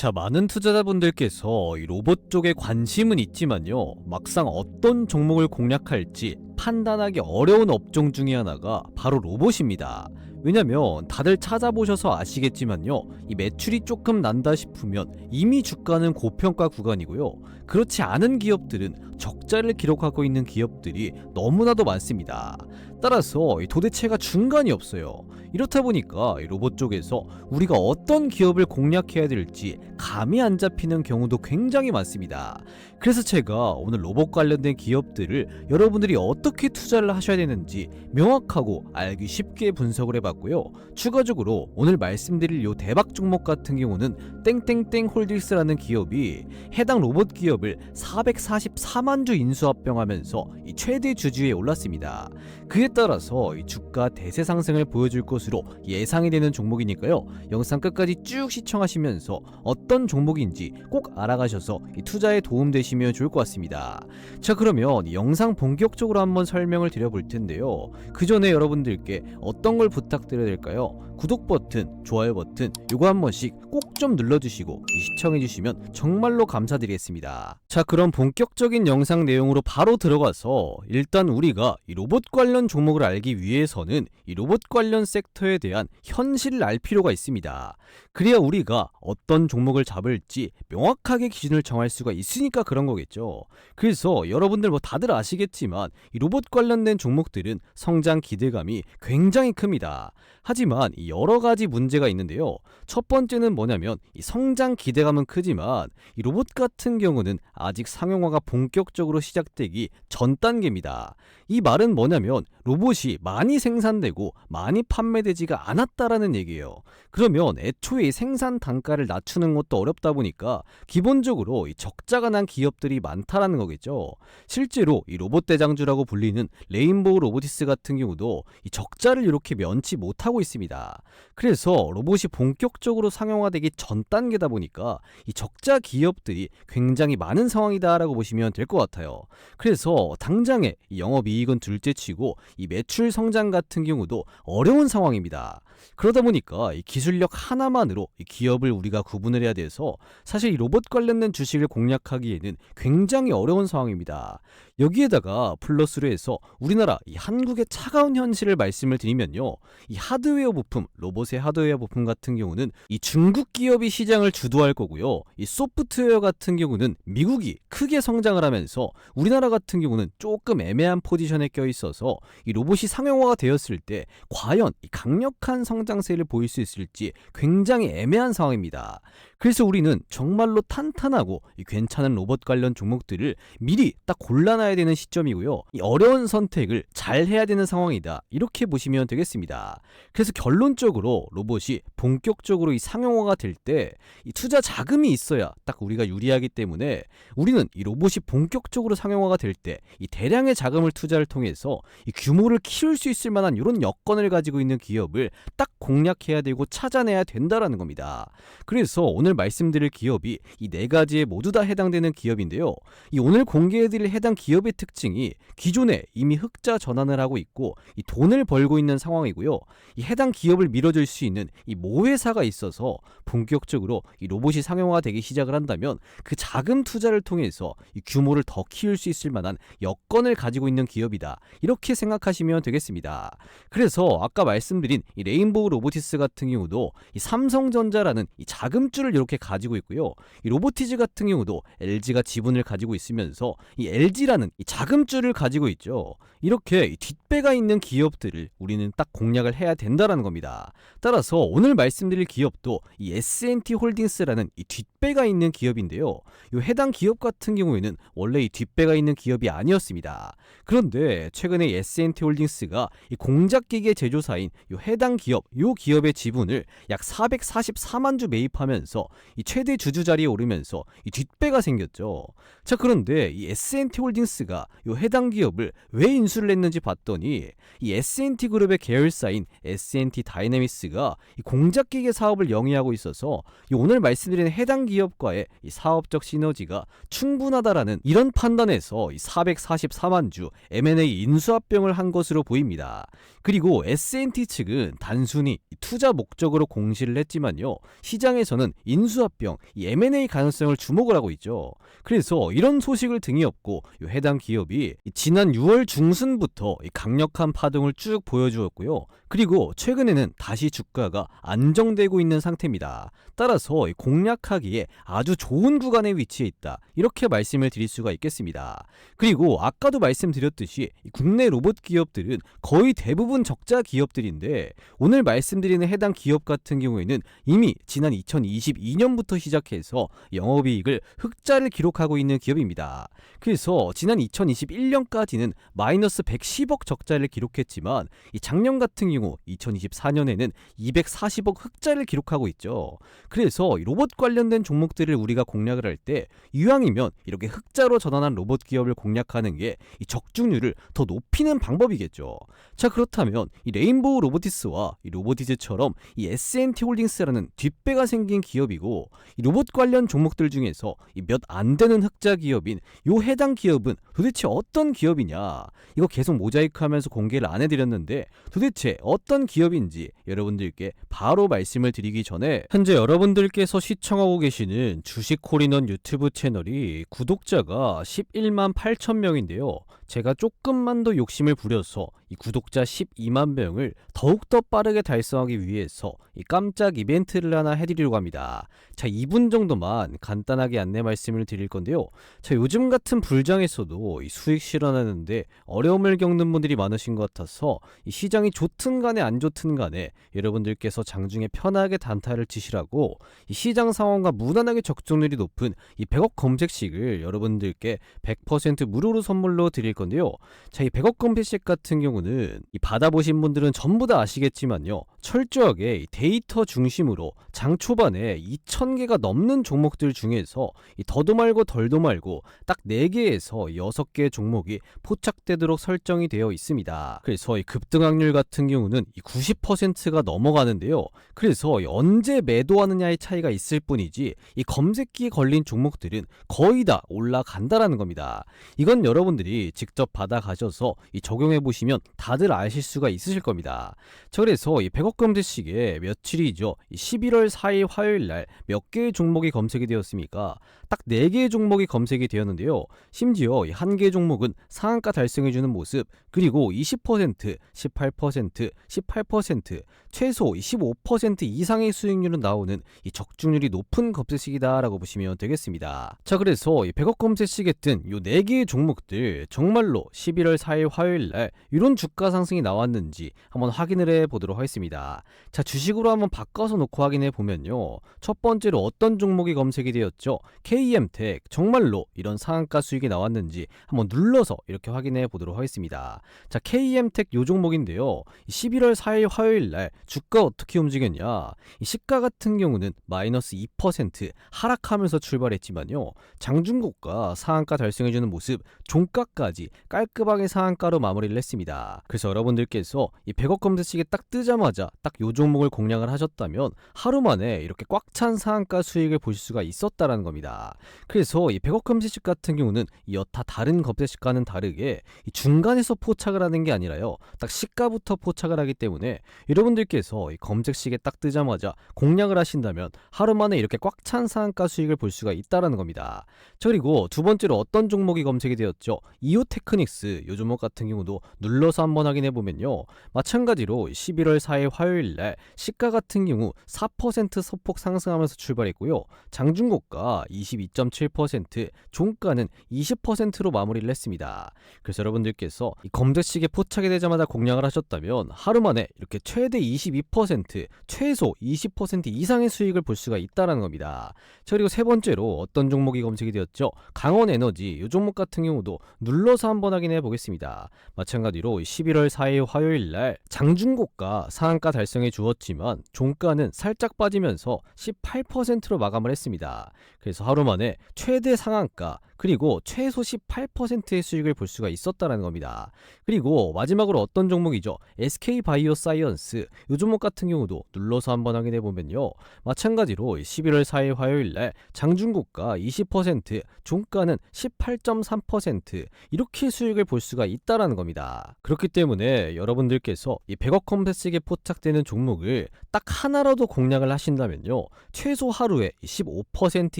자, 많은 투자자분들께서 이 로봇 쪽에 관심은 있지만요, 막상 어떤 종목을 공략할지 판단하기 어려운 업종 중에 하나가 바로 로봇입니다. 왜냐면 다들 찾아보셔서 아시겠지만요, 이 매출이 조금 난다 싶으면 이미 주가는 고평가 구간이고요, 그렇지 않은 기업들은 적자를 기록하고 있는 기업들이 너무나도 많습니다. 따라서 도대체가 중간이 없어요. 이렇다 보니까 로봇 쪽에서 우리가 어떤 기업을 공략해야 될지 감이 안 잡히는 경우도 굉장히 많습니다. 그래서 제가 오늘 로봇 관련된 기업들을 여러분들이 어떻게 투자를 하셔야 되는지 명확하고 알기 쉽게 분석을 해봤고요. 추가적으로 오늘 말씀드릴 요 대박 종목 같은 경우는 땡땡땡 홀딩스라는 기업이 해당 로봇 기업을 444만 주 인수합병하면서 이 최대 주주에 올랐습니다. 그에 따라서 이 주가 대세 상승을 보여줄 것으로 예상이 되는 종목이니까요, 영상 끝까지 쭉 시청하시면서 어떤 종목인지 꼭 알아가셔서 이 투자에 도움되시면 좋을 것 같습니다. 자, 그러면 영상 본격적으로 한번 설명을 드려볼 텐데요, 그 전에 여러분들께 어떤 걸 부탁드려야 될까요? 구독 버튼, 좋아요 버튼 요거 한 번씩 꼭 좀 눌러주시고 시청해주시면 정말로 감사드리겠습니다. 자, 그럼 본격적인 영상 내용으로 바로 들어가서 일단 우리가 이 로봇 관련 종목을 알기 위해서는 이 로봇 관련 섹터에 대한 현실을 알 필요가 있습니다. 그래야 우리가 어떤 종목을 잡을지 명확하게 기준을 정할 수가 있으니까 그런 거겠죠. 그래서 여러분들 다들 아시겠지만 이 로봇 관련된 종목들은 성장 기대감이 굉장히 큽니다. 하지만 여러 가지 문제가 있는데요. 첫 번째는 뭐냐면 이 성장 기대감은 크지만 이 로봇 같은 경우는 아직 상용화가 본격적으로 시작되기 전 단계입니다. 이 말은 뭐냐면 로봇이 많이 생산되고 많이 판매되지가 않았다라는 얘기예요. 그러면 애초에 생산 단가를 낮추는 것도 어렵다 보니까 기본적으로 이 적자가 난 기업들이 많다라는 거겠죠. 실제로 이 로봇 대장주라고 불리는 레인보우 로보티스 같은 경우도 이 적자를 이렇게 면치 못하고 있습니다. 그래서 로봇이 본격적으로 상용화되기 전 단계다 보니까 이 적자 기업들이 굉장히 많은 상황이다라고 보시면 될 것 같아요. 그래서 당장에 이 영업이익은 둘째치고 이 매출 성장 같은 경우도 어려운 상황입니다. 그러다 보니까 이 기술력 하나만으로 이 기업을 우리가 구분을 해야 돼서 사실 이 로봇 관련된 주식을 공략하기에는 굉장히 어려운 상황입니다. 여기에다가 플러스로 해서 우리나라 이 한국의 차가운 현실을 말씀을 드리면요, 이 하드웨어 부품, 로봇의 하드웨어 부품 같은 경우는 이 중국 기업이 시장을 주도할 거고요, 이 소프트웨어 같은 경우는 미국이 크게 성장을 하면서 우리나라 같은 경우는 조금 애매한 포지션에 껴 있어서 이 로봇이 상용화가 되었을 때 과연 이 강력한 성장세를 보일 수 있을지 굉장히 애매한 상황입니다. 그래서 우리는 정말로 탄탄하고 괜찮은 로봇 관련 종목들을 미리 딱 골라놔야 되는 시점이고요, 이 어려운 선택을 잘 해야 되는 상황이다, 이렇게 보시면 되겠습니다. 그래서 결론적으로 로봇이 본격적으로 이 상용화가 될 때 이 투자 자금이 있어야 딱 우리가 유리하기 때문에 우리는 이 로봇이 본격적으로 상용화가 될 때 이 대량의 자금을 투자를 통해서 이 규모를 키울 수 있을 만한 이런 여건을 가지고 있는 기업을 딱 공략해야 되고 찾아내야 된다라는 겁니다. 그래서 오늘 말씀드릴 기업이 이 네 가지에 모두 다 해당되는 기업인데요, 이 오늘 공개해드릴 해당 기업의 특징이 기존에 이미 흑자 전환을 하고 있고 이 돈을 벌고 있는 상황이고요, 이 해당 기업을 밀어줄 수 있는 이 모회사가 있어서 본격적으로 이 로봇이 상용화되기 시작을 한다면 그 자금 투자를 통해서 이 규모를 더 키울 수 있을 만한 여건을 가지고 있는 기업이다, 이렇게 생각하시면 되겠습니다. 그래서 아까 말씀드린 이 레인보우 로보티스 같은 경우도 이 삼성전자라는 이 자금줄을 이렇게 가지고 있고요, 이 로보티즈 같은 경우도 LG가 지분을 가지고 있으면서 이 LG라는 이 자금줄을 가지고 있죠. 이렇게 이 뒷배가 있는 기업들을 우리는 딱 공략을 해야 된다라는 겁니다. 따라서 오늘 말씀드릴 기업도 이 S&T 홀딩스라는 이 뒷배가 있는 기업인데요, 이 해당 기업 같은 경우에는 원래 이 뒷배가 있는 기업이 아니었습니다. 그런데 최근에 S&T 홀딩스가 이 공작기계 제조사인 이 해당 기업, 이 기업의 지분을 약 444만 주 매입하면서 이 최대 주주 자리에 오르면서 이 뒷배가 생겼죠. 자, 그런데 이 S&T 홀딩스가 이 해당 기업을 왜 인수를 했는지 봤더니 이 S&T 그룹의 계열사인 S&T 다이내믹스가 이 공작기계 사업을 영위하고 있어서 이 오늘 말씀드리는 해당 기업과의 이 사업적 시너지가 충분하다라는 이런 판단에서 이 444만 주 M&A 인수합병을 한 것으로 보입니다. 그리고 S&T 측은 단순히 투자 목적으로 공시를 했지만요. 시장에서는 인수합병, 이 M&A 가능성을 주목을 하고 있죠. 그래서 이런 소식을 등에 업고 해당 기업이 지난 6월 중순부터 강력한 파동을 쭉 보여주었고요. 그리고 최근에는 다시 주가가 안정되고 있는 상태입니다. 따라서 공략하기에 아주 좋은 구간에 위치해 있다. 이렇게 말씀을 드릴 수가 있겠습니다. 그리고 아까도 말씀드렸듯이 국내 로봇 기업들은 거의 대부분 적자 기업들인데 오늘 말씀드리는 해당 기업 같은 경우에는 이미 지난 2022년부터 시작해서 영업이익을 흑자를 기록하고 있는 기업입니다. 그래서 지난 2021년까지는 마이너스 110억 적자를 기록했지만 작년 같은 경우 2024년에는 240억 흑자를 기록하고 있죠. 그래서 로봇 관련된 종목들을 우리가 공략을 할 때 이왕이면 이렇게 흑자로 전환한 로봇 기업을 공략하는 게 이 적중률을 더 높이는 방법이겠죠. 자, 그렇다면 이 레인보우 로보티스와 이 로보티즈처럼 이 S&T 홀딩스라는 뒷배가 생긴 기업이고 이 로봇 관련 종목들 중에서 몇 안 되는 흑자 기업인 요 해당 기업은 도대체 어떤 기업이냐, 이거 계속 모자이크하면서 공개를 안 해드렸는데 도대체 어떤 기업인지 여러분들께 바로 말씀을 드리기 전에 현재 여러분들께서 시청하고 계시는 주식콜인원 유튜브 채널이 구독자가 11만 8천 명인데요. 제가 조금만 더 욕심을 부려서 이 구독자 12만 명을 더욱더 빠르게 달성하기 위해서 이 깜짝 이벤트를 하나 해드리려고 합니다. 자, 2분 정도만 간단하게 안내 말씀을 드릴 건데요. 자, 요즘 같은 불장에서도 이 수익 실현하는데 어려움을 겪는 분들이 많으신 것 같아서 이 시장이 좋든 간에 안 좋든 간에 여러분들께서 장중에 편하게 단타를 치시라고 이 시장 상황과 무난하게 적중률이 높은 이 100억 검색식을 여러분들께 100% 무료로 선물로 드릴 건데요. 자, 이 100억 검색식 같은 경우는 이 받아보신 분들은 전부 다 아시겠지만요. 철저하게 이 데이터 중심으로 장 초반에 2,000개가 넘는 종목들 중에서 이 더도 말고 덜도 말고 딱 4개에서 6개의 종목이 포착되도록 설정이 되어 있습니다. 그래서 이 급등확률 같은 경우는 이 90%가 넘어가는데요. 그래서 언제 매도하느냐의 차이가 있을 뿐이지 이 검색기에 걸린 종목들은 거의 다 올라간다라는 겁니다. 이건 여러분들이 직접 받아가셔서 이 적용해보시면 다들 아실 수가 있으실 겁니다. 자, 그래서 이 100억 검색식에 며칠이죠. 11월 4일 화요일날 몇 개의 종목이 검색이 되었습니까? 딱 4개의 종목이 검색이 되었는데요. 심지어 이 1개 종목은 상한가 달성해주는 모습, 그리고 20%, 18%, 18%, 최소 15% 이상의 수익률은 나오는 이 적중률이 높은 검색식이다라고 보시면 되겠습니다. 자, 그래서 이 100억 검색식에 뜬 요 4개의 종목들 정말로 11월 4일 화요일날 이런 주가 상승이 나왔는지 한번 확인을 해보도록 하겠습니다. 자, 주식으로 한번 바꿔서 놓고 확인해 보면요. 첫 번째로 어떤 종목이 검색이 되었죠? KM텍, 정말로 이런 상한가 수익이 나왔는지 한번 눌러서 이렇게 확인해 보도록 하겠습니다. 자, KM텍 요 종목인데요. 11월 4일 화요일날 주가 어떻게 움직였냐? 이 시가 같은 경우는 마이너스 2% 하락하면서 출발했지만요. 장중고가 상한가 달성해주는 모습, 종가까지 깔끔하게 상한가로 마무리를 했습니다. 그래서 여러분들께서 이 100억 검색식에 딱 뜨자마자 딱 요 종목을 공략을 하셨다면 하루 만에 이렇게 꽉 찬 상한가 수익을 볼 수가 있었다라는 겁니다. 그래서 이 100억 검색식 같은 경우는 여타 다른 검색식과는 다르게 이 중간에서 포착을 하는 게 아니라요. 딱 시가부터 포착을 하기 때문에 여러분들께서 이 검색식에 딱 뜨자마자 공략을 하신다면 하루 만에 이렇게 꽉 찬 상한가 수익을 볼 수가 있다라는 겁니다. 자, 그리고 두 번째로 어떤 종목이 검색이 되었죠? 이오테크닉스 요 종목 같은 경우도 눌러서 한번 확인해 보면요. 마찬가지로 11월 4일 화요일날 시가 같은 경우 4% 소폭 상승하면서 출발했고요. 장중고가 22.7%, 종가는 20%로 마무리를 했습니다. 그래서 여러분들께서 이 검색식에 포착이 되자마자 공략을 하셨다면 하루 만에 이렇게 최대 22%, 최소 20% 이상의 수익을 볼 수가 있다는 겁니다. 자, 그리고 세 번째로 어떤 종목이 검색이 되었죠? 강원에너지 이 종목 같은 경우도 눌러서 한번 확인해 보겠습니다. 마찬가지로 11월 4일 화요일날 장중고가 상한가 달성해 주었지만 종가는 살짝 빠지면서 18%로 마감을 했습니다. 그래서 하루 만에 최대 상한가, 그리고 최소 18%의 수익을 볼 수가 있었다는 겁니다. 그리고 마지막으로 어떤 종목이죠? SK바이오사이언스 이 종목 같은 경우도 눌러서 한번 확인해 보면요, 마찬가지로 11월 4일 화요일날 장중고가 20%, 종가는 18.3% 이렇게 수익을 볼 수가 있다라는 겁니다. 그렇기 때문에 여러분들께서 이 100억 컴패스에 포착되는 종목을 딱 하나라도 공략을 하신다면요, 최소 하루에 15%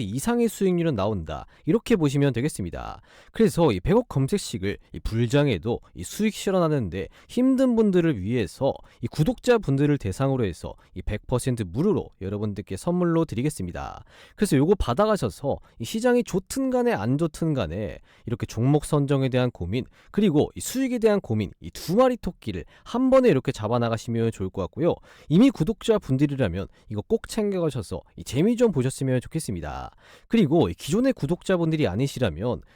이상의 수익률은 나온다, 이렇게 보시면 되겠습니다. 그래서 이 100억 검색식을 이 불장에도 이 수익 실현하는데 힘든 분들을 위해서 이 구독자분들을 대상으로 해서 이 100% 무료로 여러분들께 선물로 드리겠습니다. 그래서 요거 받아가셔서 이 시장이 좋든 간에 안 좋든 간에 이렇게 종목 선정에 대한 고민, 그리고 이 수익에 대한 고민, 이 두 마리 토끼를 한 번에 이렇게 잡아나가시면 좋을 것 같고요. 이미 구독자분들이라면 이거 꼭 챙겨가셔서 이 재미 좀 보셨으면 좋겠습니다. 그리고 이 기존의 구독자분들이 아니시라면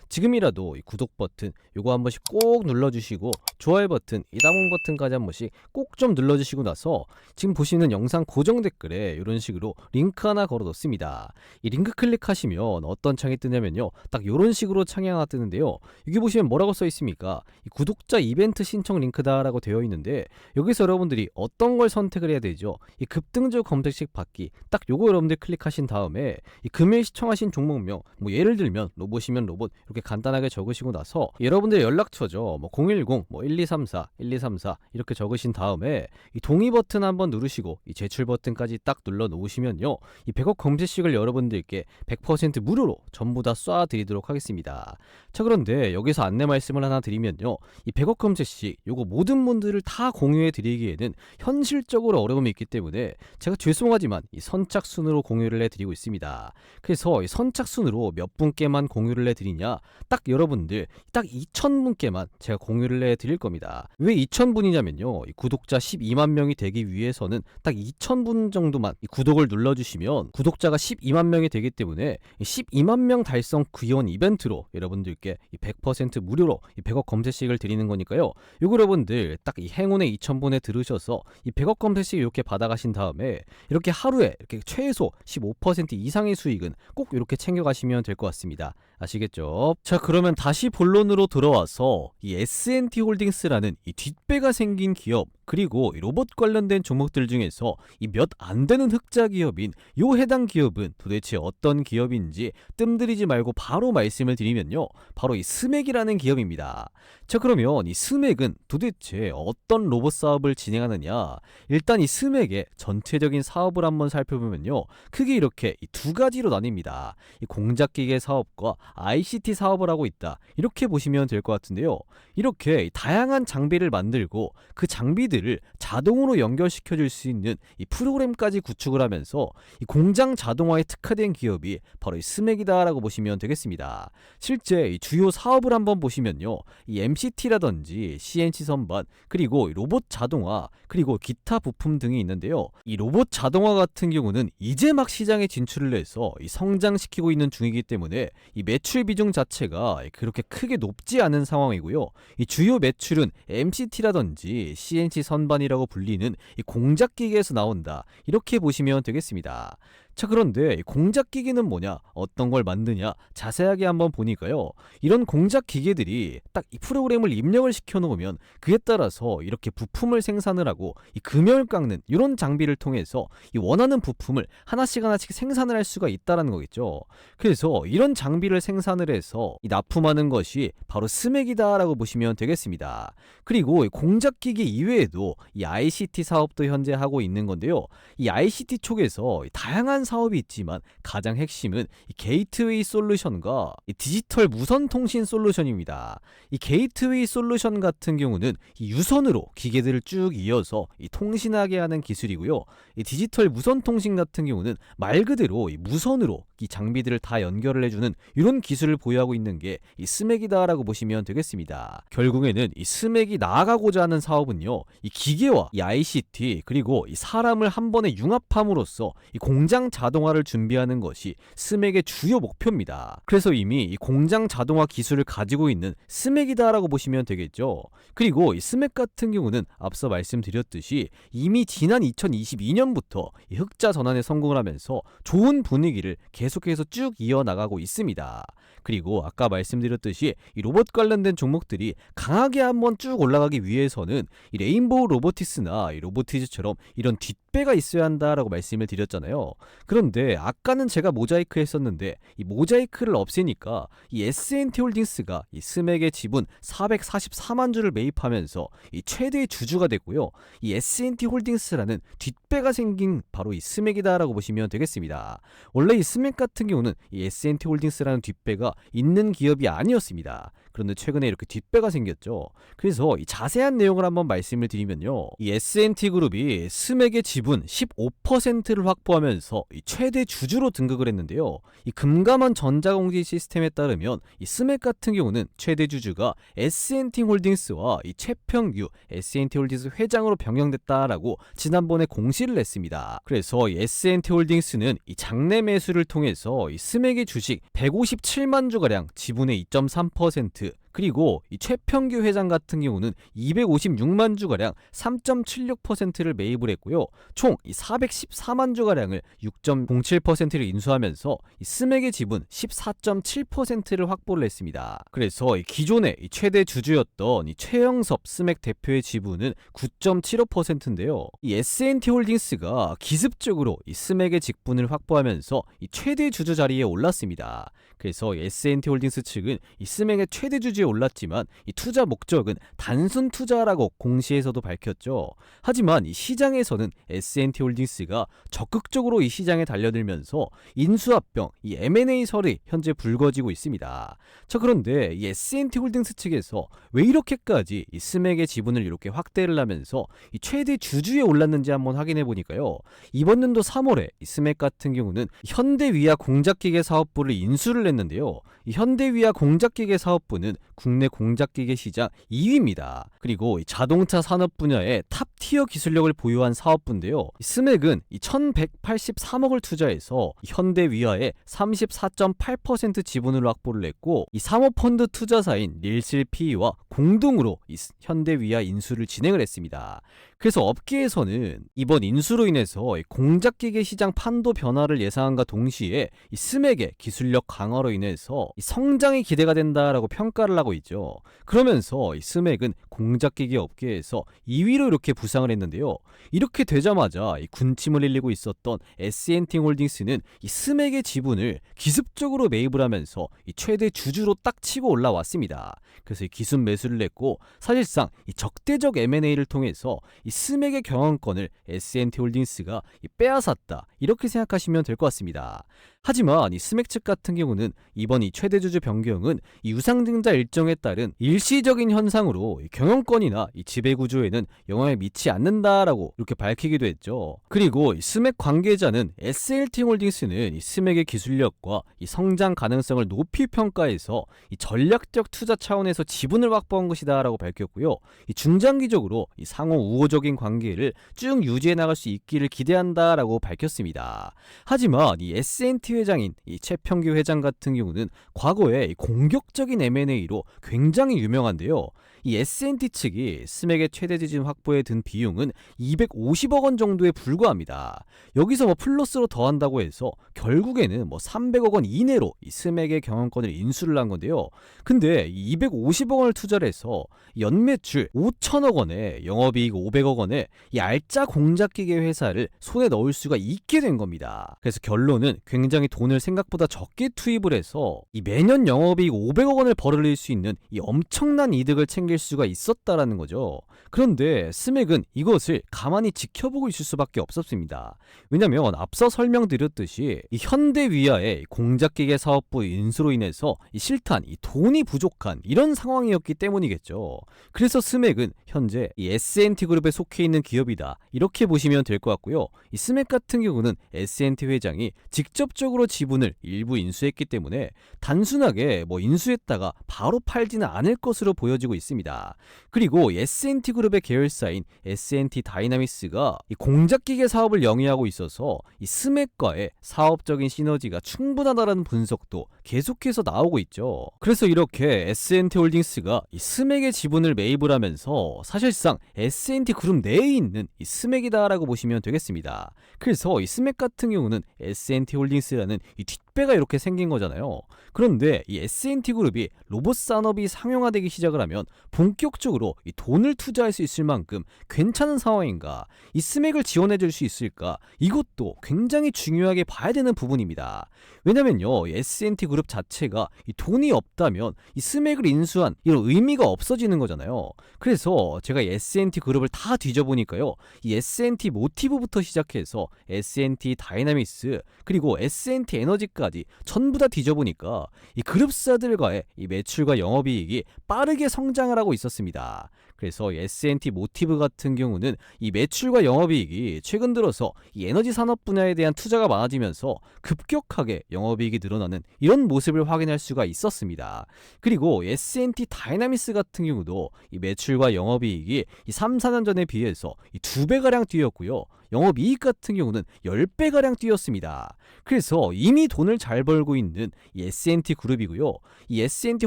지금이라도 이 구독 버튼 요거 한 번씩 꼭 눌러주시고, 좋아요 버튼, 이 다음 버튼까지 한 번씩 꼭 좀 눌러주시고 나서 지금 보시는 영상 고정 댓글에 이런 식으로 링크 하나 걸어 놓습니다. 이 링크 클릭하시면 어떤 창이 뜨냐면요, 딱 이런 식으로 창이 하나 뜨는데요, 여기 보시면 뭐라고 써 있습니까? 이 구독자 이벤트 신청 링크다 라고 되어 있는데, 여기서 여러분들이 어떤 걸 선택을 해야 되죠? 이 급등주 검색식 받기, 딱 요거 여러분들 클릭하신 다음에 이 금일 시청하신 종목명, 뭐 예를 들면 로봇이면 로봇 이렇게 간단하게 적으시고 나서 여러분들의 연락처죠, 뭐 010, 뭐 1234, 1234 이렇게 적으신 다음에 이 동의 버튼 한번 누르시고 이 제출 버튼까지 딱 눌러 놓으시면요, 이 100억 검색식을 여러분들께 100% 무료로 전부 다 쏴 드리도록 하겠습니다. 자, 그런데 여기서 안내 말씀을 하나 드리면요, 이 100억 검색식 요거 모든 분들을 다 공유해 드리기에는 현실적으로 어려움이 있기 때문에 제가 죄송하지만 이 선착순으로 공유를 해 드리고 있습니다. 그래서 이 선착순으로 몇 분께만 공유를 해 드리냐, 딱 여러분들 딱 2,000분께만 제가 공유를 해 드릴 겁니다. 왜 2,000분이냐면요, 이 구독자 12만 명이 되기 위해서는 딱 2,000분 정도만 이 구독을 눌러주시면 구독자가 12만 명이 되기 때문에 12만 명 달성 귀여운 이벤트로 여러분들께 이 100% 무료로 이 100억 검색식을 드리는 거니까요, 요거 여러분들 딱 이 행운의 2,000분에 들으셔서 이 100억 검색식 이렇게 받아가신 다음에 이렇게 하루에 이렇게 최소 15% 이상의 수익은 꼭 이렇게 챙겨가시면 될 것 같습니다. 아시겠죠? 자, 그러면 다시 본론으로 들어와서 이 S&T 홀딩스라는 이 뒷배가 생긴 기업, 그리고 이 로봇 관련된 종목들 중에서 이 몇 안 되는 흑자 기업인 요 해당 기업은 도대체 어떤 기업인지 뜸들이지 말고 바로 말씀을 드리면요, 바로 이 스맥이라는 기업입니다. 자, 그러면 이 스맥은 도대체 어떤 로봇 사업을 진행하느냐, 일단 이 스맥의 전체적인 사업을 한번 살펴보면요, 크게 이렇게 이 두 가지로 나뉩니다. 이 공작기계 사업과 ICT 사업을 하고 있다, 이렇게 보시면 될 것 같은데요, 이렇게 다양한 장비를 만들고 그 장비들을 자동으로 연결시켜 줄 수 있는 이 프로그램까지 구축을 하면서 이 공장 자동화에 특화된 기업이 바로 이 스맥이다라고 보시면 되겠습니다. 실제 이 주요 사업을 한번 보시면요, 이 MCT라든지 CNC 선반, 그리고 로봇 자동화, 그리고 기타 부품 등이 있는데요, 이 로봇 자동화 같은 경우는 이제 막 시장에 진출을 해서 이 성장시키고 있는 중이기 때문에 이 매출 비중 자체가 그렇게 크게 높지 않은 상황이고요, 이 주요 매출은 MCT라든지 CNC 선반이라고 불리는 이 공작기계에서 나온다, 이렇게 보시면 되겠습니다. 자, 그런데 공작기계는 뭐냐, 어떤 걸 만드냐, 자세하게 한번 보니까요, 이런 공작기계들이 딱 이 프로그램을 입력을 시켜 놓으면 그에 따라서 이렇게 부품을 생산을 하고 이 금형을 깎는 이런 장비를 통해서 이 원하는 부품을 하나씩 하나씩 생산을 할 수가 있다는 거겠죠. 그래서 이런 장비를 생산을 해서 이 납품하는 것이 바로 스맥이다라고 보시면 되겠습니다. 그리고 이 공작기계 이외에도 이 ICT 사업도 현재 하고 있는 건데요, 이 ICT 쪽에서 다양한 사업이 있지만 가장 핵심은 이 게이트웨이 솔루션과 이 디지털 무선 통신 솔루션입니다. 이 게이트웨이 솔루션 같은 경우는 이 유선으로 기계들을 쭉 이어서 이 통신하게 하는 기술이고요, 이 디지털 무선 통신 같은 경우는 말 그대로 이 무선으로 이 장비들을 다 연결을 해주는 이런 기술을 보유하고 있는 게 이 스맥이다라고 보시면 되겠습니다. 결국에는 이 스맥이 나아가고자 하는 사업은요, 이 기계와 이 ICT, 그리고 이 사람을 한 번에 융합함으로써 이 공장 자동화를 준비하는 것이 스맥의 주요 목표입니다. 그래서 이미 이 공장 자동화 기술을 가지고 있는 스맥이다라고 보시면 되겠죠. 그리고 이 스맥 같은 경우는 앞서 말씀드렸듯이 이미 지난 2022년부터 이 흑자 전환에 성공을 하면서 좋은 분위기를 계속해서 쭉 이어나가고 있습니다. 그리고 아까 말씀드렸듯이 이 로봇 관련된 종목들이 강하게 한번 쭉 올라가기 위해서는 이 레인보우 로보티스나 이 로보티즈처럼 이런 뒷배가 있어야 한다라고 말씀을 드렸잖아요. 그런데 아까는 제가 모자이크 했었는데 이 모자이크를 없애니까 이 S&T 홀딩스가 이 스맥의 지분 444만 주를 매입하면서 이 최대의 주주가 됐고요. 이 S&T 홀딩스라는 뒷배가 생긴 바로 이 스맥이다라고 보시면 되겠습니다. 원래 이 스맥 같은 경우는 이 S&T 홀딩스라는 뒷배가 있는 기업이 아니었습니다. 그런데 최근에 이렇게 뒷배가 생겼죠. 그래서 이 자세한 내용을 한번 말씀을 드리면요. 이 S&T 그룹이 스맥의 지분 15%를 확보하면서 이 최대 주주로 등극을 했는데요. 이 금감원 전자공시 시스템에 따르면 이 스맥 같은 경우는 최대 주주가 S&T 홀딩스와 이 최평규 S&T 홀딩스 회장으로 변경됐다라고 지난번에 공시를 냈습니다. 그래서 이 S&T 홀딩스는 이 장내 매수를 통해서 이 스맥의 주식 157만 주가량 지분의 2.3%, 그리고 이 최평규 회장 같은 경우는 256만 주가량 3.76%를 매입을 했고요. 총 이 414만 주가량을 6.07%를 인수하면서 이 스맥의 지분 14.7%를 확보를 했습니다. 그래서 이 기존의 이 최대 주주였던 이 최영섭 스맥 대표의 지분은 9.75%인데요. 이 S&T 홀딩스가 기습적으로 이 스맥의 직분을 확보하면서 이 최대 주주 자리에 올랐습니다. 그래서 S&T 홀딩스 측은 이 스맥의 최대 주주에 올랐지만 이 투자 목적은 단순 투자라고 공시에서도 밝혔죠. 하지만 이 시장에서는 S&T 홀딩스가 적극적으로 이 시장에 달려들면서 인수합병, 이 M&A 설이 현재 불거지고 있습니다. 자, 그런데 이 S&T 홀딩스 측에서 왜 이렇게까지 이 스맥의 지분을 이렇게 확대를 하면서 이 최대 주주에 올랐는지 한번 확인해 보니까요. 이번 년도 3월에 이 스맥 같은 경우는 현대위아 공작기계 사업부를 인수를 했는데요. 이 현대위아 공작기계 사업부는 국내 공작기계 시장 2위입니다. 그리고 이 자동차 산업 분야의 탑티어 기술력을 보유한 사업부인데요. 이 스맥은 이 1183억을 투자해서 현대위아의 34.8% 지분을 확보를 했고, 이 사모펀드 투자사인 릴실PE와 공동으로 이 현대위아 인수를 진행을 했습니다. 그래서 업계에서는 이번 인수로 인해서 공작기계 시장 판도 변화를 예상함과 동시에 이 스맥의 기술력 강화로 인해서 이 성장이 기대가 된다라고 평가를 하고 있죠. 그러면서 이 스맥은 공작기계 업계에서 2위로 이렇게 부상을 했는데요. 이렇게 되자마자 이 군침을 흘리고 있었던 S&T 홀딩스는 이 스맥의 지분을 기습적으로 매입을 하면서 이 최대 주주로 딱 치고 올라왔습니다. 그래서 이 기습 매수를 냈고, 사실상 이 적대적 M&A를 통해서 이 스맥의 경영권을 S&T 홀딩스가 빼앗았다, 이렇게 생각하시면 될 것 같습니다. 하지만 이 스맥 측 같은 경우는 이번 이 최대 주주 변경은 이 유상증자 일정에 따른 일시적인 현상으로 이 경영권이나 이 지배 구조에는 영향을 미치지 않는다라고 이렇게 밝히기도 했죠. 그리고 이 스맥 관계자는 SLT 홀딩스는 이 스맥의 기술력과 이 성장 가능성을 높이 평가해서 이 전략적 투자 차원에서 지분을 확보한 것이다라고 밝혔고요. 이 중장기적으로 이 상호 우호적인 관계를 쭉 유지해 나갈 수 있기를 기대한다라고 밝혔습니다. 하지만 이 S&T 회장인 이 최평규 회장 같은 경우는 과거에 공격적인 M&A로 굉장히 유명한데요. 이 S&T 측이 스맥의 최대 지분 확보에 든 비용은 250억 원 정도에 불과합니다. 여기서 플러스로 더한다고 해서 결국에는 300억 원 이내로 이 스맥의 경영권을 인수를 한 건데요. 근데 250억 원을 투자를 해서 연매출 5천억 원에 영업이익 500억 원에 이 알짜 공작기계 회사를 손에 넣을 수가 있게 된 겁니다. 그래서 결론은 굉장히 돈을 생각보다 적게 투입을 해서 이 매년 영업이익 500억 원을 벌어들일 수 있는 이 엄청난 이득을 챙길 수가 있었다라는 거죠. 그런데 스맥은 이것을 가만히 지켜보고 있을 수밖에 없었습니다. 왜냐면 앞서 설명드렸듯이 이 현대위아의 공작기계 사업부 인수로 인해서 이 실탄, 이 돈이 부족한 이런 상황이었기 때문이겠죠. 그래서 스맥은 현재 이 S&T 그룹에 속해 있는 기업이다, 이렇게 보시면 될 것 같고요. 이 스맥 같은 경우는 S&T 회장이 직접적으로 지분을 일부 인수했기 때문에 단순하게 인수했다가 바로 팔지는 않을 것으로 보여지고 있습니다. 있습니다. 그리고 S&T 그룹의 계열사인 S&T 다이나믹스가 이 공작기계 사업을 영위하고 있어서 이 스맥과의 사업적인 시너지가 충분하다라는 분석도 계속해서 나오고 있죠. 그래서 이렇게 S&T 홀딩스가 이 스맥의 지분을 매입을 하면서 사실상 S&T 그룹 내에 있는 이 스맥이다라고 보시면 되겠습니다. 그래서 이 스맥 같은 경우는 S&T 홀딩스라는 이 뒷배가 이렇게 생긴 거잖아요. 그런데 이 S&T 그룹이 로봇 산업이 상용화되기 시작을 하면 본격적으로 이 돈을 투자할 수 있을 만큼 괜찮은 상황인가, 이 스맥을 지원해 줄 수 있을까, 이것도 굉장히 중요하게 봐야 되는 부분입니다. 왜냐면요, S&T 그룹 자체가 이 돈이 없다면 이 스맥을 인수한 이런 의미가 없어지는 거잖아요. 그래서 제가 S&T 그룹을 다 뒤져보니까요, 이 S&T 모티브부터 시작해서 S&T 다이나믹스 그리고 S&T 에너지까지 전부 다 뒤져보니까 이 그룹사들과의 이 매출과 영업이익이 빠르게 성장을 하고 있었습니다. 그래서 S&T 모티브 같은 경우는 이 매출과 영업이익이 최근 들어서 이 에너지 산업 분야에 대한 투자가 많아지면서 급격하게 영업이익이 늘어나는 이런 모습을 확인할 수가 있었습니다. 그리고 S&T 다이나믹스 같은 경우도 이 매출과 영업이익이 이 3, 4년 전에 비해서 이 2배가량 뛰었고요. 영업이익 같은 경우는 10배가량 뛰었습니다. 그래서 이미 돈을 잘 벌고 있는 이 S&T 그룹이고요. 이 S&T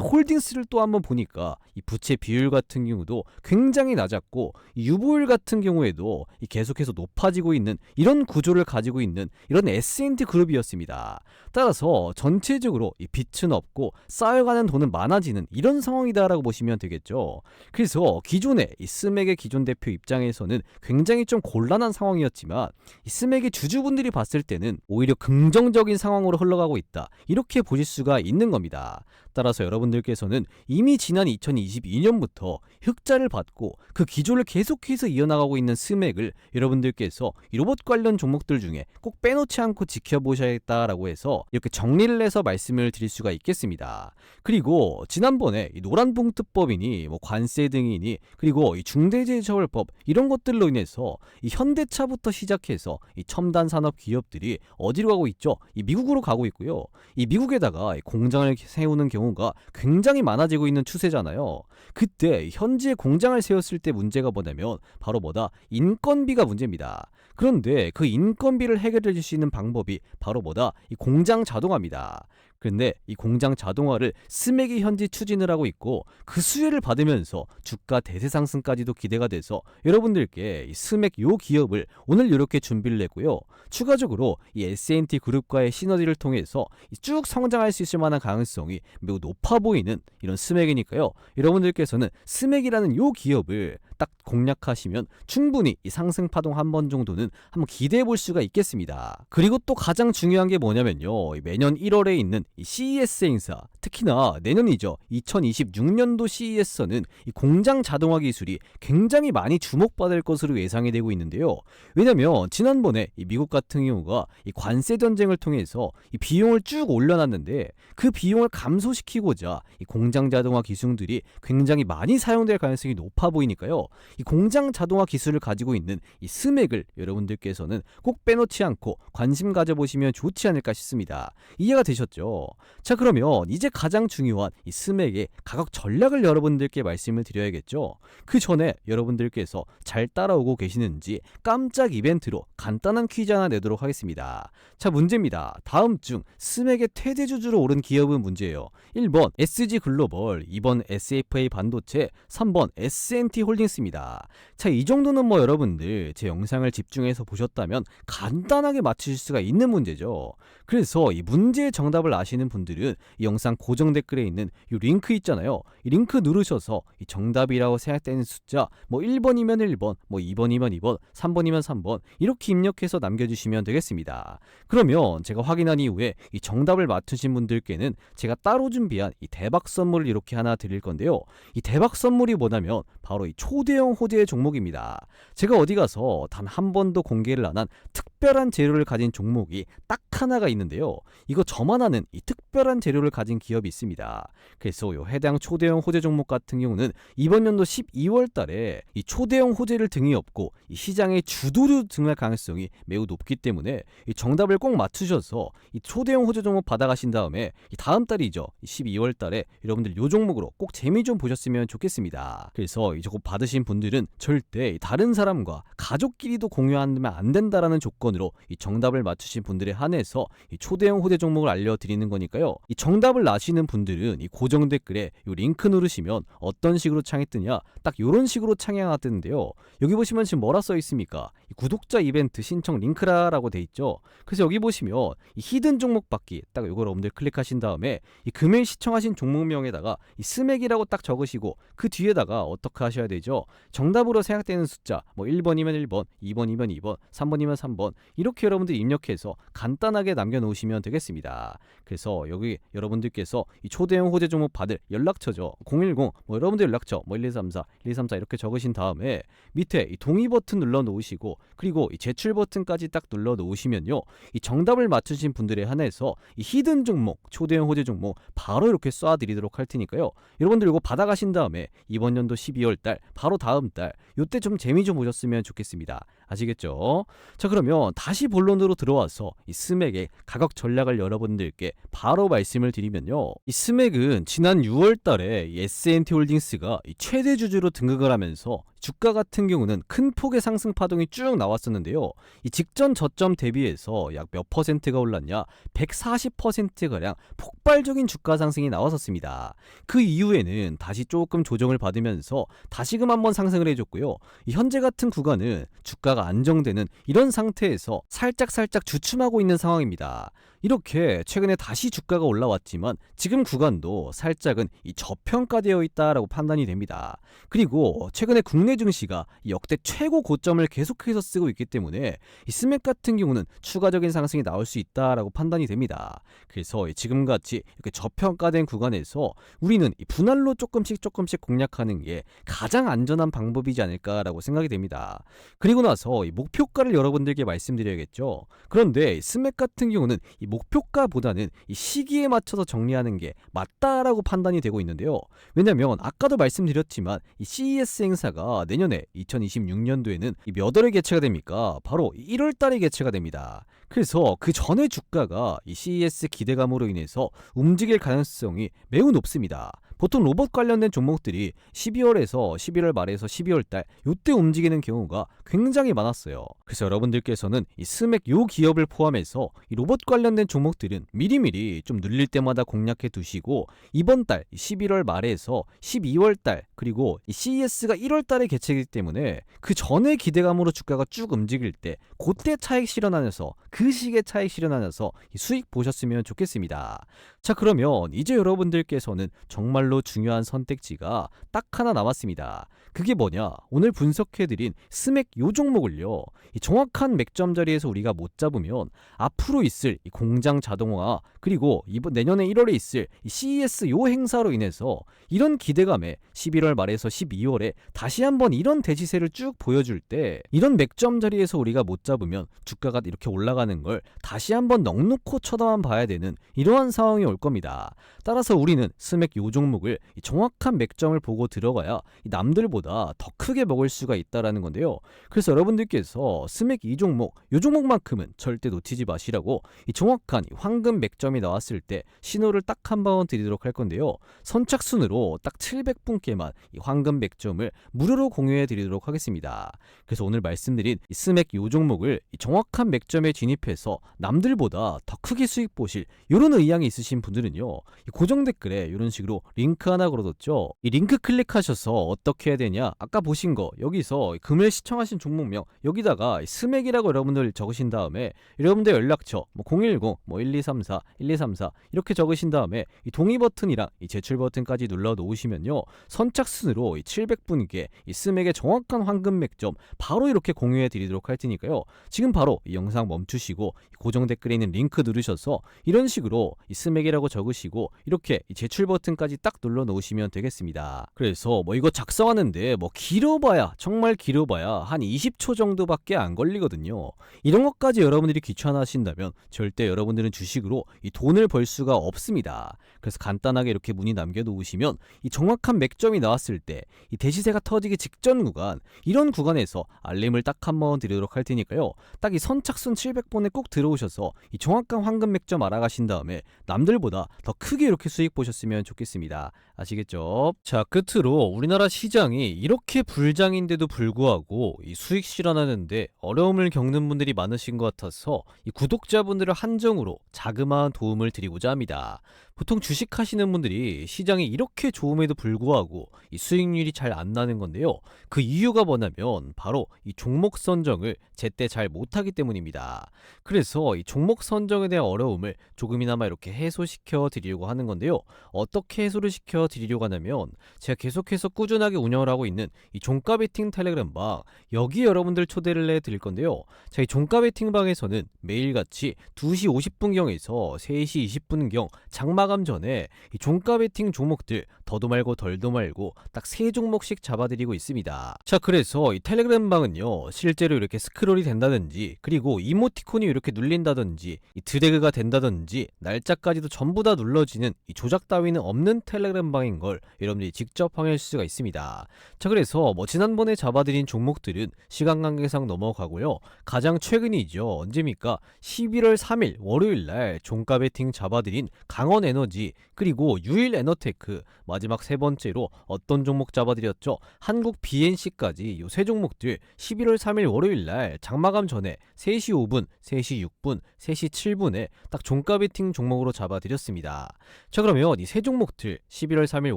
홀딩스를 또 한번 보니까 이 부채 비율 같은 경우도 굉장히 낮았고, 이 유보율 같은 경우에도 이 계속해서 높아지고 있는 이런 구조를 가지고 있는 이런 S&T 그룹이었습니다. 따라서 전체적으로 이 빚은 없고 쌓여가는 돈은 많아지는 이런 상황이다라고 보시면 되겠죠. 그래서 기존의 이 스맥의 기존 대표 입장에서는 굉장히 좀 곤란한 상황이었지만, 이 스맥의 주주분들이 봤을 때는 오히려 긍정적인 상황으로 흘러가고 있다, 이렇게 보실 수가 있는 겁니다. 따라서 여러분들께서는 이미 지난 2022년부터 흑자를 받고 그 기조를 계속해서 이어나가고 있는 스맥을 여러분들께서 이 로봇 관련 종목들 중에 꼭 빼놓지 않고 지켜보셔야겠다라고 해서 이렇게 정리를 해서 말씀을 드릴 수가 있겠습니다. 그리고 지난번에 이 노란봉투법이니 뭐 관세 등이니 그리고 이 중대재해처벌법 이런 것들로 인해서 이 현대차부터 시작해서 이 첨단 산업 기업들이 어디로 가고 있죠? 이 미국으로 가고 있고요. 이 미국에다가 이 공장을 세우는 경우가 굉장히 많아지고 있는 추세잖아요. 그때 현지에 공장을 세웠을 때 문제가 뭐냐면 바로 뭐다? 인건비가 문제입니다. 그런데 그 인건비를 해결해 줄 수 있는 방법이 바로 뭐다? 이 공장 자동화입니다. 그런데 이 공장 자동화를 스맥이 현지 추진을 하고 있고, 그 수혜를 받으면서 주가 대세 상승까지도 기대가 돼서 여러분들께 이 스맥 요 기업을 오늘 이렇게 준비를 했고요. 추가적으로 이 S&T 그룹과의 시너지를 통해서 쭉 성장할 수 있을 만한 가능성이 매우 높아 보이는 이런 스맥이니까요. 여러분들께서는 스맥이라는 요 기업을 딱 공략하시면 충분히 이 상승 파동 한 번 정도는 한번 기대해 볼 수가 있겠습니다. 그리고 또 가장 중요한 게 뭐냐면요, 매년 1월에 있는 이 CES 행사, 특히나 내년이죠, 2026년도 CES에서는 이 공장 자동화 기술이 굉장히 많이 주목받을 것으로 예상이 되고 있는데요. 왜냐면 지난번에 이 미국 같은 경우가 이 관세 전쟁을 통해서 이 비용을 쭉 올려놨는데, 그 비용을 감소시키고자 이 공장 자동화 기술들이 굉장히 많이 사용될 가능성이 높아 보이니까요. 이 공장 자동화 기술을 가지고 있는 이 스맥을 여러분들께서는 꼭 빼놓지 않고 관심 가져보시면 좋지 않을까 싶습니다. 이해가 되셨죠? 자, 그러면 이제 가장 중요한 이 스맥의 가격 전략을 여러분들께 말씀을 드려야겠죠. 그 전에 여러분들께서 잘 따라오고 계시는지 깜짝 이벤트로 간단한 퀴즈 하나 내도록 하겠습니다. 자, 문제입니다. 다음 중 스맥의 최대주주로 오른 기업은 문제예요. 1번 SG글로벌, 2번 SFA 반도체, 3번 S&T 홀딩스입니다. 자, 이 정도는 뭐 여러분들 제 영상을 집중해서 보셨다면 간단하게 맞추실 수가 있는 문제죠. 그래서 이 문제의 정답을 아시는 분들은 이 영상 고정 댓글에 있는 이 링크 있잖아요. 이 링크 누르셔서 이 정답이라고 생각되는 숫자 뭐 1번이면 1번, 뭐 2번이면 2번, 3번이면 3번 이렇게 입력해서 남겨주시면 되겠습니다. 그러면 제가 확인한 이후에 이 정답을 맞추신 분들께는 제가 따로 준비한 이 대박 선물을 이렇게 하나 드릴 건데요. 이 대박 선물이 뭐냐면 바로 이 초대형 호재의 종목입니다. 제가 어디 가서 단 한 번도 공개를 안 한 특별한 재료를 가진 종목이 딱 하나가 있는데요. 이거 저만 아는 이 특별한 특별한 재료를 가진 기업이 있습니다. 그래서 요 해당 초대형 호재 종목 같은 경우는 이번 연도 12월 달에 이 초대형 호재를 등에 업고 이 시장의 주도로 등할 가능성이 매우 높기 때문에 이 정답을 꼭 맞추셔서 이 초대형 호재 종목 받아가신 다음에 이 다음 달이죠. 12월 달에 여러분들 요 종목으로 꼭 재미 좀 보셨으면 좋겠습니다. 그래서 이 종목 받으신 분들은 절대 다른 사람과 가족끼리도 공유하면 안 된다라는 조건으로 이 정답을 맞추신 분들에 한해서 이 초대형 호재 종목을 알려드리는 거니까요. 이 정답을 아시는 분들은 이 고정 댓글에 이 링크 누르시면 어떤 식으로 창이 뜨냐, 딱 이런 식으로 창이 하나 뜨는데요. 여기 보시면 지금 뭐라 써 있습니까? 이 구독자 이벤트 신청 링크라라고 돼 있죠. 그래서 여기 보시면 이 히든 종목 받기, 딱 이걸 여러분들 클릭하신 다음에 이 금일 시청하신 종목명에다가 이 스맥이라고 딱 적으시고 그 뒤에다가 어떻게 하셔야 되죠? 정답으로 생각되는 숫자, 뭐 1번이면 1번, 2번이면 2번, 3번이면 3번 이렇게 여러분들이 입력해서 간단하게 남겨놓으시면 되겠습니다. 그래서 여기 여러분들께서 이 초대형 호재 종목 받을 연락처죠. 010, 뭐 여러분들 연락처, 뭐 1234, 1234 이렇게 적으신 다음에 밑에 이 동의 버튼 눌러 놓으시고 그리고 이 제출 버튼까지 딱 눌러 놓으시면요. 이 정답을 맞추신 분들에 한해서 이 히든 종목, 초대형 호재 종목 바로 이렇게 쏴드리도록 할 테니까요. 여러분들 이거 받아가신 다음에 이번 연도 12월 달, 바로 다음 달 요때 좀 재미 좀 보셨으면 좋겠습니다. 아시겠죠? 자, 그러면 다시 본론으로 들어와서 이 스맥의 가격 전략을 여러분들께 바로 말씀을 드리면요. 이 스맥은 지난 6월 달에 이 S&T 홀딩스가 이 최대 주주로 등극을 하면서 주가 같은 경우는 큰 폭의 상승 파동이 쭉 나왔었는데요. 이 직전 저점 대비해서 약 몇 퍼센트가 올랐냐? 140%가량 폭발적인 주가 상승이 나왔었습니다. 그 이후에는 다시 조금 조정을 받으면서 다시금 한번 상승을 해줬고요. 이 현재 같은 구간은 주가가 안정되는 이런 상태에서 살짝 주춤하고 있는 상황입니다. 이렇게 최근에 다시 주가가 올라왔지만 지금 구간도 살짝은 이 저평가되어 있다라고 판단이 됩니다. 그리고 최근에 국내 증시가 역대 최고 고점을 계속해서 쓰고 있기 때문에 이 스맥 같은 경우는 추가적인 상승이 나올 수 있다라고 판단이 됩니다. 그래서 지금같이 이렇게 저평가된 구간에서 우리는 이 분할로 조금씩 공략하는 게 가장 안전한 방법이지 않을까라고 생각이 됩니다. 그리고 나서 이 목표가를 여러분들께 말씀드려야겠죠. 그런데 스맥 같은 경우는 이 목표가보다는 이 시기에 맞춰서 정리하는 게 맞다라고 판단이 되고 있는데요. 왜냐면 아까도 말씀드렸지만 이 CES 행사가 내년에 2026년도에는 몇 월에 개최가 됩니까? 바로 1월 달에 개최가 됩니다. 그래서 그 전에 주가가 이 CES 기대감으로 인해서 움직일 가능성이 매우 높습니다. 보통 로봇 관련된 종목들이 12월에서 11월 말에서 12월 달 요때 움직이는 경우가 굉장히 많았어요. 그래서 여러분들께서는 이 스맥 요 기업을 포함해서 이 로봇 관련된 종목들은 미리미리 좀 눌릴 때마다 공략해 두시고 이번 달 11월 말에서 12월 달 그리고 이 CES가 1월 달에 개최이기 때문에 그 전에 기대감으로 주가가 쭉 움직일 때 그때 차익 실현하면서 그 시기에 차익 실현하면서 이 수익 보셨으면 좋겠습니다. 자, 그러면 이제 여러분들께서는 정말로 중요한 선택지가 딱 하나 남았습니다. 그게 뭐냐? 오늘 분석해드린 스맥 요 종목을요. 이 정확한 맥점 자리에서 우리가 못 잡으면 앞으로 있을 이 공장 자동화 그리고 이번 내년에 1월에 있을 이 CES 요 행사로 인해서 이런 기대감에 11월 말에서 12월에 다시 한번 이런 대지세를 쭉 보여줄 때 이런 맥점 자리에서 우리가 못 잡으면 주가가 이렇게 올라가는 걸 다시 한번 넋놓고 쳐다만 봐야 되는 이러한 상황이 올 겁니다. 따라서 우리는 스맥 요 종목을 이 정확한 맥점을 보고 들어가야 이 남들보다 더 크게 먹을 수가 있다라는 건데요. 그래서 여러분들께서 스맥 이 종목, 요 종목만큼은 절대 놓치지 마시라고 이 정확한 이 황금 맥점이 나왔을 때 신호를 딱 한 번 드리도록 할 건데요. 선착순으로 딱 700분께만 이 황금 맥점을 무료로 공유해 드리도록 하겠습니다. 그래서 오늘 말씀드린 이 스맥 요 종목을 이 정확한 맥점에 진입해서 남들보다 더 크게 수익 보실 이런 의향이 있으신 분들은요. 이 고정 댓글에 이런 식으로 링크 하나 걸어뒀죠. 이 링크 클릭하셔서 어떻게 해야 되냐? 아까 보신 거 여기서 금일 시청하신 종목명 여기다가 스맥이라고 여러분들 적으신 다음에 여러분들 연락처 뭐 010, 뭐 1234, 1234 이렇게 적으신 다음에 이 동의 버튼이랑 이 제출 버튼까지 눌러 놓으시면요. 선착순으로 이 700분께 이 스맥의 정확한 황금 맥점 바로 이렇게 공유해 드리도록 할 테니까요. 지금 바로 이 영상 멈추시고 고정 댓글에 있는 링크 누르셔서 이런 식으로 이 스맥이라고 적으시고 이렇게 이 제출 버튼까지 딱 눌러 놓으시면 되겠습니다. 그래서 뭐 이거 작성하는데 뭐 길어봐야 정말 길어봐야 한 20초 정도밖에 안 걸리거든요. 이런 것까지 여러분들이 귀찮아하신다면 절대 여러분들은 주식으로 이 돈을 벌 수가 없습니다. 그래서 간단하게 이렇게 문의 남겨놓으시면 이 정확한 맥점이 나왔을 때 이 대시세가 터지기 직전 구간, 이런 구간에서 알림을 딱 한번 드리도록 할 테니까요. 딱 이 선착순 700번에 꼭 들어오셔서 이 정확한 황금 맥점 알아가신 다음에 남들보다 더 크게 이렇게 수익 보셨으면 좋겠습니다. 아시겠죠? 자, 끝으로 우리나라 시장이 이렇게 불장인데도 불구하고 이 수익 실현하는데 어려움을 겪는 분들이 많으신 것 같아서 이 구독자분들을 한정으로 자그마한 도움을 드리고자 합니다. 보통 주식하시는 분들이 시장이 이렇게 좋음에도 불구하고 이 수익률이 잘 안 나는 건데요. 그 이유가 뭐냐면 바로 이 종목 선정을 제때 잘 못하기 때문입니다. 그래서 이 종목 선정에 대한 어려움을 조금이나마 이렇게 해소시켜 드리려고 하는 건데요. 어떻게 해소를 시켜 드리려고 하냐면 제가 계속해서 꾸준하게 운영을 하고 있는 이 종가 베팅 텔레그램방, 여기 여러분들 초대를 해 드릴 건데요. 자, 이 종가 베팅 방에서는 매일같이 2시 50분경에서 3시 20분경 장마감 전에 이 종가 베팅 종목들 더도 말고 덜도 말고 딱 3종목씩 잡아드리고 있습니다. 자, 그래서 이 텔레그램 방은요, 실제로 이렇게 스크롤이 된다든지, 그리고 이모티콘이 이렇게 눌린다든지, 이 드래그가 된다든지, 날짜까지도 전부 다 눌러지는 이 조작 따위는 없는 텔레그램 방인 걸 여러분들이 직접 확인할 수가 있습니다. 자, 그래서 뭐 지난번에 잡아드린 종목들은 시간 관계상 넘어가고요. 가장 최근이죠. 언제입니까? 11월 3일 월요일날 종가 베팅 잡아드린 강원에너지, 그리고 유일에너테크, 마지막 세 번째로 어떤 종목 잡아드렸죠? 한국 BNC까지 이 세 종목들 11월 3일 월요일날 장마감 전에 3시 5분, 3시 6분, 3시 7분에 딱 종가 베팅 종목으로 잡아드렸습니다. 자, 그러면 이 세 종목들 11월 3일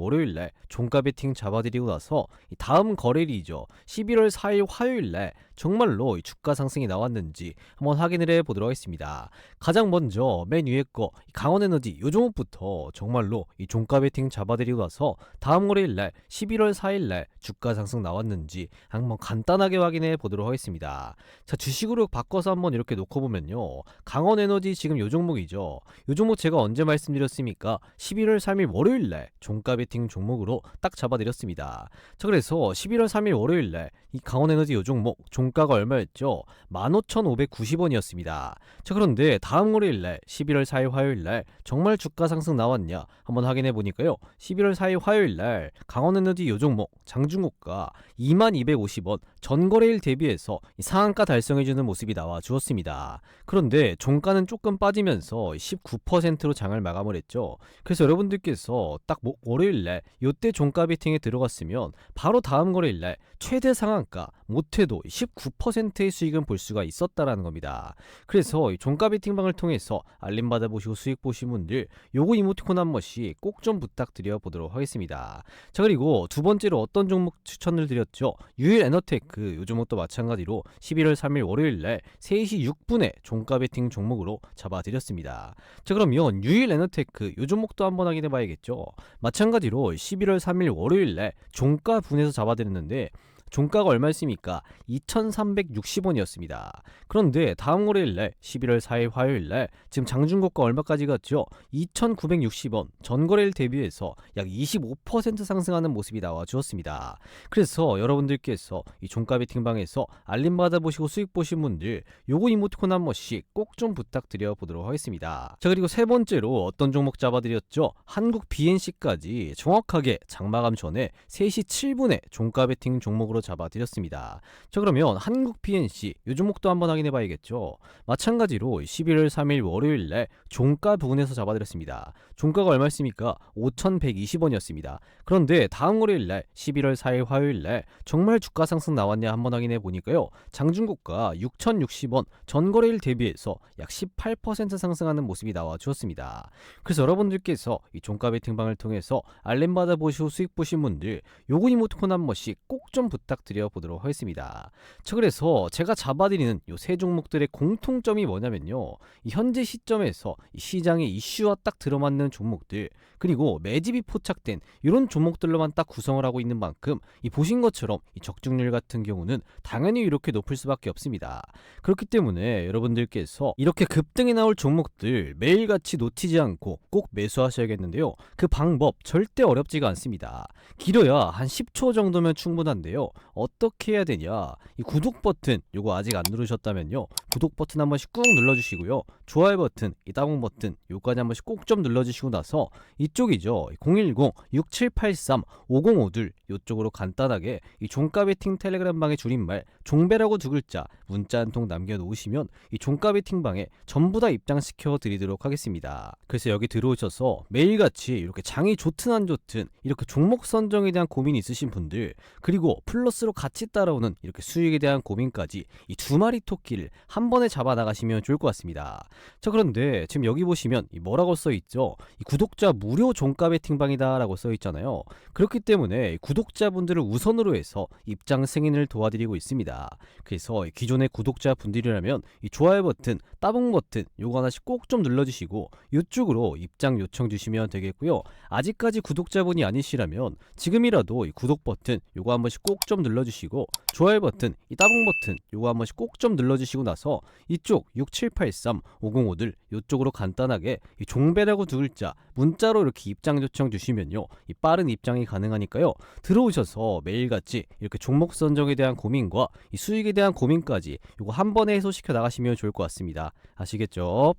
월요일날 종가 베팅 잡아드리고 나서 이 다음 거래일이죠. 11월 4일 화요일날 정말로 이 주가 상승이 나왔는지 한번 확인을 해보도록 하겠습니다. 가장 먼저 맨 위에 거 강원에너지 요 종목부터 정말로 이 종가 베팅 잡아드리고 나서 다음 거래일날 11월 4일날 주가 상승 나왔는지 한번 간단하게 확인해 보도록 하겠습니다. 자, 주식으로 바꿔서 한번 이렇게 놓고 보면요, 강원에너지 지금 요 종목이죠. 요 종목 제가 언제 말씀드렸습니까? 11월 3일 월요일날 종가 베팅 종목으로 딱 잡아드렸습니다. 자, 그래서 11월 3일 월요일날 이 강원에너지 요 종목 종가가 얼마였죠? 15,590원이었습니다. 자, 그런데 다음 월요일날 11월 4일 화요일날 정말 주가 상승 나왔냐 한번 확인해 보니까요, 11월 4일 화요일날 강원에너지 요 종목 장중고가 2250원, 전거래일 대비해서 상한가 달성해주는 모습이 나와 주었습니다. 그런데 종가는 조금 빠지면서 19%로 장을 마감을 했죠. 그래서 여러분들께서 딱 월요일날 요때 종가 베팅에 들어갔으면 바로 다음 거래일날 최대 상한가 못해도 19%의 수익은 볼 수가 있었다라는 겁니다. 그래서 이 종가 베팅방을 통해서 알림 받아보시고 수익 보신 분들 요거 이모티콘 한 번씩 꼭 좀 부탁드려 보도록 하겠습니다. 자, 그리고 두 번째로 어떤 종목 추천을 드렸죠? 유일에너테크 요 종목도 마찬가지로 11월 3일 월요일날 3시 6분에 종가 베팅 종목으로 잡아드렸습니다. 자, 그러면 유일에너테크 요 종목도 한번 확인해 봐야겠죠. 마찬가지로 11월 3일 월요일날 종가 분에서 잡아드렸는데 종가가 얼마였습니까? 2,360원이었습니다. 그런데 다음 월요일날 11월 4일 화요일날 지금 장중고가 얼마까지 갔죠? 2,960원, 전거래일 대비해서 약 25% 상승하는 모습이 나와 주었습니다. 그래서 여러분들께서 이 종가 베팅방에서 알림 받아보시고 수익 보신 분들 요거 이모티콘 한 번씩 꼭 좀 부탁드려 보도록 하겠습니다. 자, 그리고 세 번째로 어떤 종목 잡아드렸죠? 한국 BNC까지 정확하게 장마감 전에 3시 7분에 종가 베팅 종목으로 잡아드렸습니다. 자, 그러면 한국 BNC 요 종목도 한번 확인해 봐야겠죠. 마찬가지로 11월 3일 월요일날 종가 부근에서 잡아드렸습니다. 종가가 얼마였습니까? 5,120원이었습니다. 그런데 다음 월요일날 11월 4일 화요일날 정말 주가 상승 나왔냐 한번 확인해 보니까요, 장중고가 6,060원, 전거래일 대비해서 약 18% 상승하는 모습이 나와 주었습니다. 그래서 여러분들께서 이 종가 베팅방을 통해서 알림 받아보시고 수익 보신 분들 요거 이모티콘 한 번씩 꼭 좀 부탁드립니다. 딱 드려보도록 하겠습니다. 자, 그래서 제가 잡아드리는 요 세 종목들의 공통점이 뭐냐면요, 이 현재 시점에서 이 시장의 이슈와 딱 들어맞는 종목들, 그리고 매집이 포착된 이런 종목들로만 딱 구성을 하고 있는 만큼 이 보신 것처럼 이 적중률 같은 경우는 당연히 이렇게 높을 수밖에 없습니다. 그렇기 때문에 여러분들께서 이렇게 급등이 나올 종목들 매일같이 놓치지 않고 꼭 매수하셔야겠는데요. 그 방법 절대 어렵지가 않습니다. 길어야 한 10초 정도면 충분한데요. 어떻게 해야 되냐, 이 구독 버튼 요거 아직 안 누르셨다면요, 구독 버튼 한 번씩 꾹 눌러주시고요, 좋아요 버튼, 이 따봉 버튼 요까지 한 번씩 꼭 좀 눌러주시고 나서 이쪽이죠, 010-6783-5052 요쪽으로 간단하게 이 종가 베팅 텔레그램 방의 줄임말 종배라고 두 글자 문자 한 통 남겨놓으시면 이 종가 베팅 방에 전부 다 입장시켜 드리도록 하겠습니다. 그래서 여기 들어오셔서 매일같이 이렇게 장이 좋든 안 좋든 이렇게 종목 선정에 대한 고민이 있으신 분들, 그리고 플러스로 같이 따라오는 이렇게 수익에 대한 고민까지 이 두 마리 토끼를 한 번에 잡아 나가시면 좋을 것 같습니다. 자, 그런데 지금 여기 보시면 이 뭐라고 써있죠, 이 구독자 무료 종가 베팅방이다 라고 써있잖아요. 그렇기 때문에 구독자분들을 우선으로 해서 입장 승인을 도와드리고 있습니다. 그래서 기존의 구독자분들이라면 이 좋아요 버튼, 따봉 버튼 요거 하나씩 꼭 좀 눌러주시고 이쪽으로 입장 요청 주시면 되겠고요. 아직까지 구독자분이 아니시라면 지금이라도 이 구독 버튼 요거 한 번씩 꼭 좀 눌러주시고, 좋아요 버튼, 이 따봉 버튼 요거 한 번씩 꼭 좀 눌러주시고 나서 이쪽 6783-5052 요쪽으로 간단하게 이 종배라고 두 글자 문자로 이렇게 입장 요청 주시면요, 이 빠른 입장이 가능하니까요. 들어오셔서 매일같이 이렇게 종목 선정에 대한 고민과 이 수익에 대한 고민까지 요거 한 번에 해소시켜 나가시면 좋을 것 같습니다. 아시겠죠?